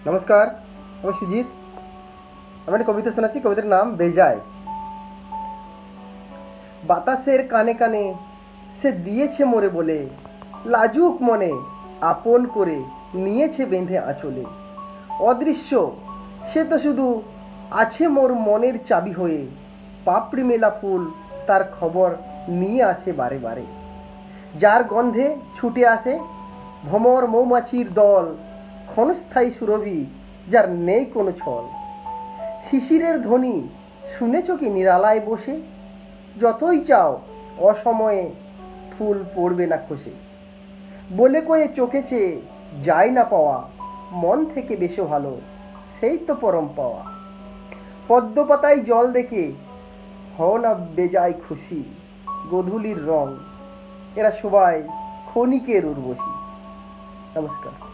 নমস্কার, আমি সুজিত। আমি একটা কবিতা শোনাচ্ছি। কবিতার নাম বেজায়। বাতাসের কানে কানে সে দিয়েছে মোরে বলে, লাজুক মনে আপন করে নিয়েছে বেঁধে আঁচলে। অদৃশ্য সে তো শুধু আছে মোর মনের চাবি হয়ে, পাপড়ি মেলা ফুল তার খবর নিয়ে আসে বারে বারে। যার গন্ধে ছুটে আসে ভ্রমর মৌমাছির দল, ক্ষণস্থায়ী সুরভি যার নেই কোনো ছল। শিশিরের ধ্বনি শুনেছ কি নিরালায় বসে, যতই চাও অসময়ে ফুল পড়বে না খসে। বলে কয়ে চোখে চেয়ে যায় না পাওয়া, মন থেকে বেশি ভালো সেই তো পরম পাওয়া। পদ্মপাতায় জল দেখে হও না বেজায় খুশি, গোধূলির রং এরা সবাই ক্ষণিকের উর্বশী। নমস্কার।